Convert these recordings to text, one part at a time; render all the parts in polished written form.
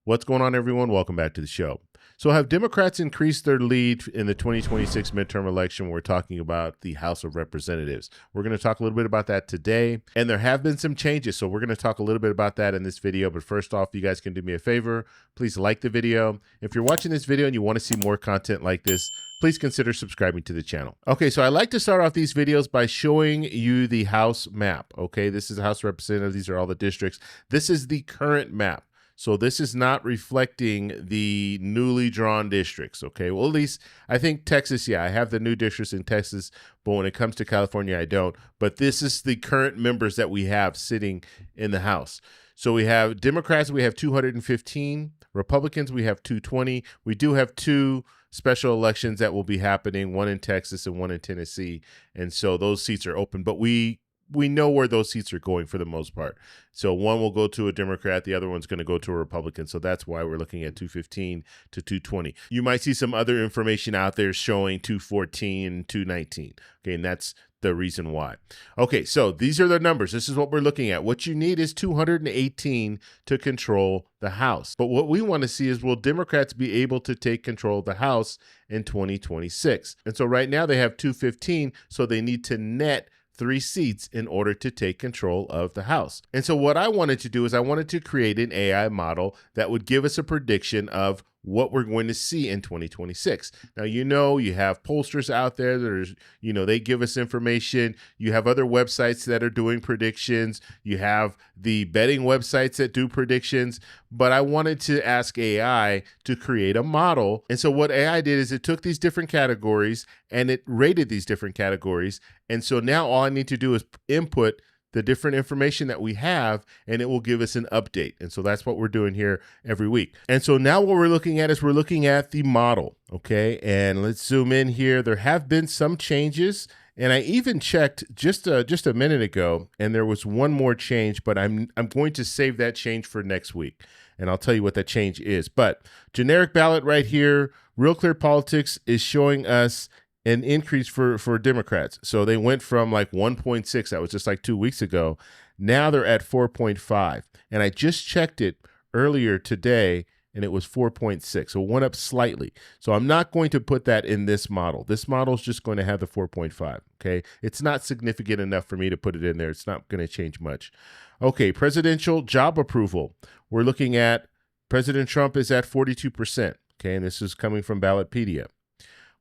What's going on, everyone? Welcome back to the show. So have Democrats increased their lead in the 2026 midterm election? We're talking about the House of Representatives. We're going to talk a little bit about that today, and there have been some changes, so we're going to talk a little bit about that in this video. But first off, you guys can do me a favor. Please like the video. If you're watching this video and you want to see more content like this, please consider subscribing to the channel. Okay, so I like to start off these videos by showing you the House map. Okay, this is the House of Representatives. These are all the districts. This is the current map. So this is not reflecting the newly drawn districts, okay? Well, at least I think Texas, yeah, I have the new districts in Texas, but when it comes to California, I don't. But this is the current members that we have sitting in the House. So we have Democrats, we have 215. Republicans, we have 220. We do have two special elections that will be happening, one in Texas and one in Tennessee. And so those seats are open, but we know where those seats are going for the most part. So one will go to a Democrat, the other one's going to go to a Republican. So that's why we're looking at 215 to 220. You might see some other information out there showing 214 and 219. Okay, and that's the reason why. Okay, so these are the numbers. This is what we're looking at. What you need is 218 to control the House. But what we want to see is, will Democrats be able to take control of the House in 2026? And so right now they have 215, so they need to net 3 seats in order to take control of the House. And so what I wanted to do is I wanted to create an AI model that would give us a prediction of what we're going to see in 2026. Now, you have pollsters out there that are, they give us information. You have other websites that are doing predictions. You have the betting websites that do predictions. But I wanted to ask AI to create a model. And so what AI did is it took these different categories and it rated these different categories. And so now all I need to do is input the different information that we have, and it will give us an update. And so that's what we're doing here every week. And so now what we're looking at is we're looking at the model, okay? And let's zoom in here. There have been some changes, and I even checked just a minute ago, and there was one more change, but I'm going to save that change for next week, and I'll tell you what that change is. But generic ballot right here, Real Clear Politics is showing us an increase for Democrats. So they went from like 1.6, that was just like 2 weeks ago. Now they're at 4.5. And I just checked it earlier today, and it was 4.6. So it went up slightly. So I'm not going to put that in this model. This model is just going to have the 4.5, okay? It's not significant enough for me to put it in there. It's not going to change much. Okay, presidential job approval. We're looking at President Trump is at 42%, okay? And this is coming from Ballotpedia.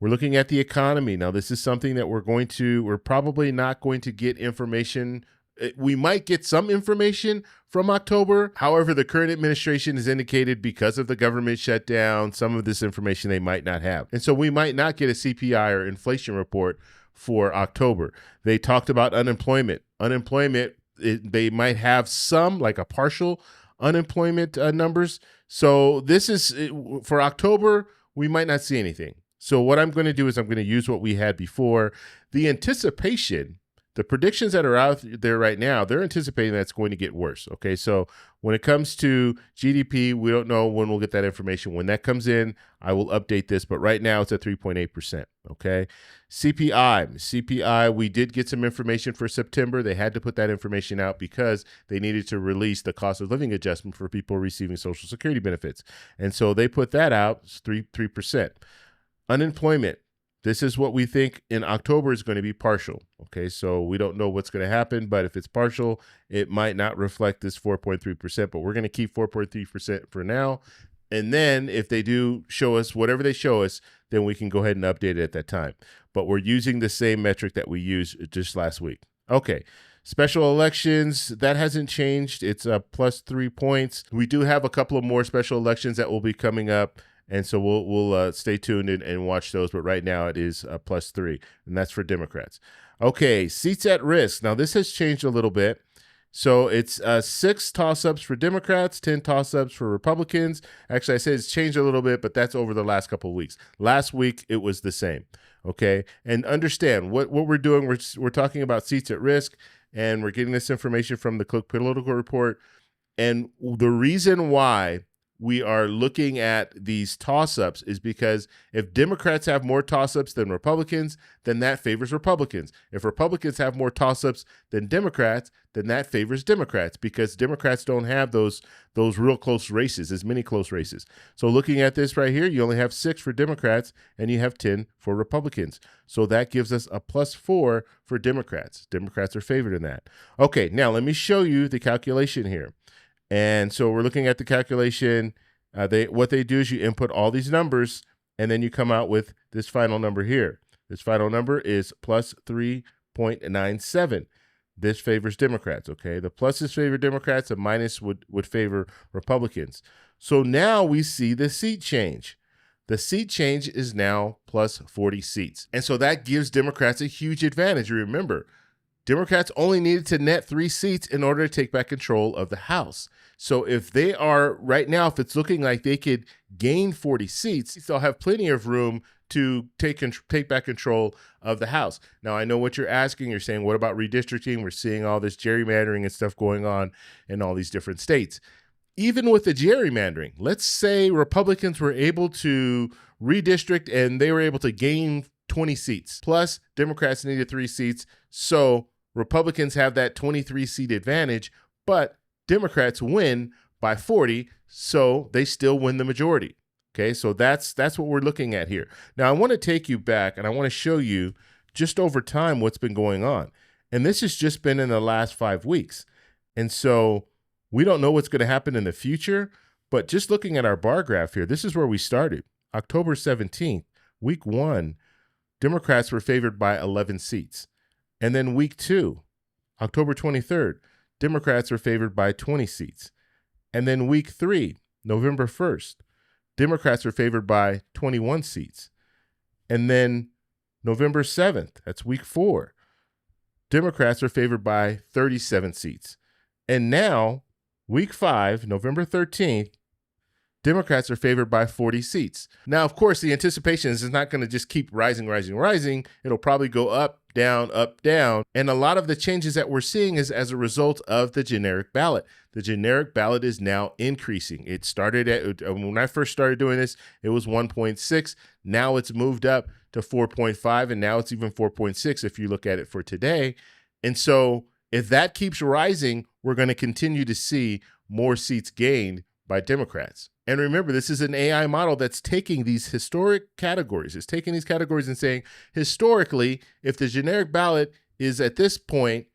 We're looking at the economy. Now, this is something that we're probably not going to get information. We might get some information from October. However, the current administration has indicated because of the government shutdown, some of this information they might not have. And so we might not get a CPI or inflation report for October. They talked about unemployment. They might have some, like a partial unemployment numbers. So this is, for October, we might not see anything. So what I'm going to do is I'm going to use what we had before. The anticipation, the predictions that are out there right now, they're anticipating that it's going to get worse. Okay, so when it comes to GDP, we don't know when we'll get that information. When that comes in, I will update this, but right now it's at 3.8%. Okay, CPI, we did get some information for September. They had to put that information out because they needed to release the cost of living adjustment for people receiving Social Security benefits. And so they put that out, it's 3%. Unemployment, this is what we think in October is going to be partial. Okay, so we don't know what's going to happen, but if it's partial, it might not reflect this 4.3%, but we're going to keep 4.3% for now. And then if they do show us whatever they show us, then we can go ahead and update it at that time. But we're using the same metric that we used just last week. Okay. Special elections, that hasn't changed. It's plus 3 points. We do have a couple of more special elections that will be coming up. And so we'll stay tuned and watch those. But right now it is plus 3, and that's for Democrats. Okay, seats at risk. Now this has changed a little bit. So it's 6 toss-ups for Democrats, 10 toss-ups for Republicans. Actually, I said it's changed a little bit, but that's over the last couple of weeks. Last week, it was the same. Okay, and understand what we're doing. We're talking about seats at risk, and we're getting this information from the Cook Political Report. And the reason why we are looking at these toss-ups is because if Democrats have more toss-ups than Republicans, then that favors Republicans. If Republicans have more toss-ups than Democrats, then that favors Democrats, because Democrats don't have those real close races, as many close races. So looking at this right here, you only have 6 for Democrats and you have 10 for Republicans. So that gives us a +4 for Democrats. Democrats are favored in that. Okay, now let me show you the calculation here. And so we're looking at the calculation. What they do is you input all these numbers, and then you come out with this final number here. This final number is +3.97. This favors Democrats, okay? The pluses favor Democrats, the minus would favor Republicans. So now we see the seat change. The seat change is now +40 seats. And so that gives Democrats a huge advantage. Remember, Democrats only needed to net 3 seats in order to take back control of the House. So if they are, right now, if it's looking like they could gain 40 seats, they'll have plenty of room to take back control of the House. Now, I know what you're asking. You're saying, what about redistricting? We're seeing all this gerrymandering and stuff going on in all these different states. Even with the gerrymandering, let's say Republicans were able to redistrict and they were able to gain 20 seats. Plus, Democrats needed 3 seats. So Republicans have that 23-seat advantage, but Democrats win by 40, so they still win the majority. Okay, so that's what we're looking at here. Now, I want to take you back, and I want to show you just over time what's been going on. And this has just been in the last 5 weeks. And so we don't know what's going to happen in the future, but just looking at our bar graph here, this is where we started. October 17th, week 1, Democrats were favored by 11 seats. And then week 2, October 23rd, Democrats were favored by 20 seats. And then week 3, November 1st, Democrats were favored by 21 seats. And then November 7th, that's week 4, Democrats are favored by 37 seats. And now, week 5, November 13th, Democrats are favored by 40 seats. Now, of course, the anticipation is it's not going to just keep rising. It'll probably go up, down, up, down. And a lot of the changes that we're seeing is as a result of the generic ballot. The generic ballot is now increasing. It started at, when I first started doing this, it was 1.6. Now it's moved up to 4.5, and now it's even 4.6 if you look at it for today. And so if that keeps rising, we're going to continue to see more seats gained by Democrats. And remember, this is an AI model that's taking these historic categories. It's taking these categories and saying, historically, if the generic ballot is at this point,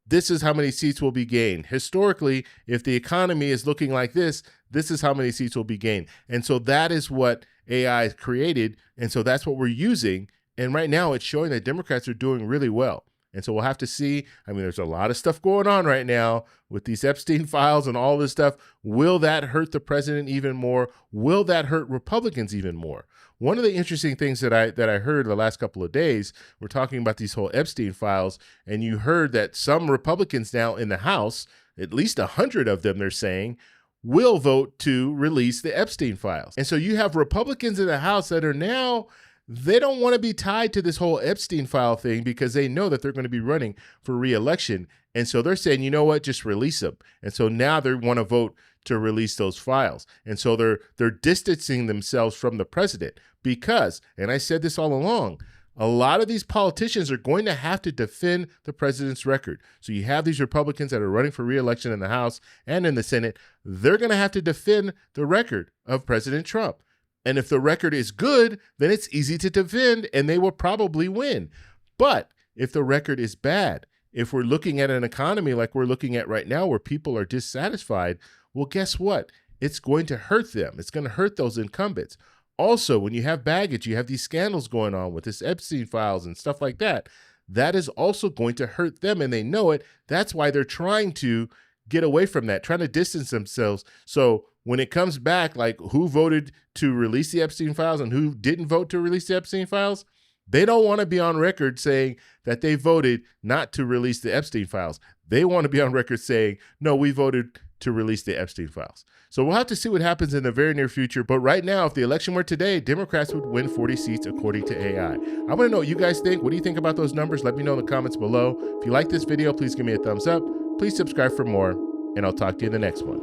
this is how many seats will be gained. Historically, if the economy is looking like this, this is how many seats will be gained. And so that is what AI has created. And so that's what we're using. And right now it's showing that Democrats are doing really well. And so we'll have to see. I mean, there's a lot of stuff going on right now with these Epstein files and all this stuff. Will that hurt the president even more? Will that hurt Republicans even more? One of the interesting things that I heard the last couple of days, we're talking about these whole Epstein files, and you heard that some Republicans now in the House, at least 100 of them, they're saying, will vote to release the Epstein files. And so you have Republicans in the House that are now, they don't want to be tied to this whole Epstein file thing because they know that they're going to be running for re-election. And so they're saying, you know what, just release them. And so now they want to vote to release those files. And so they're distancing themselves from the president because, and I said this all along, a lot of these politicians are going to have to defend the president's record. So you have these Republicans that are running for re-election in the House and in the Senate. They're going to have to defend the record of President Trump. And if the record is good, then it's easy to defend and they will probably win. But if the record is bad, if we're looking at an economy like we're looking at right now where people are dissatisfied, well, guess what? It's going to hurt them. It's going to hurt those incumbents. Also, when you have baggage, you have these scandals going on with this Epstein files and stuff like that. That is also going to hurt them and they know it. That's why they're trying to get away from that, trying to distance themselves. So when it comes back, like who voted to release the Epstein files and who didn't vote to release the Epstein files, they don't want to be on record saying that they voted not to release the Epstein files. They want to be on record saying, no, we voted to release the Epstein files. So we'll have to see what happens in the very near future. But right now, if the election were today, Democrats would win 40 seats according to AI. I want to know what you guys think. What do you think about those numbers? Let me know in the comments below. If you like this video, please give me a thumbs up. Please subscribe for more, and I'll talk to you in the next one.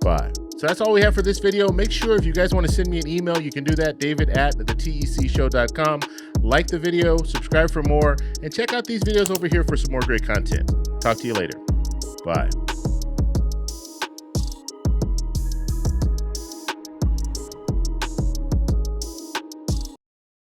Bye. So that's all we have for this video. Make sure if you guys want to send me an email, you can do that, david@thetecshow.com. Like the video, subscribe for more, and check out these videos over here for some more great content. Talk to you later. Bye.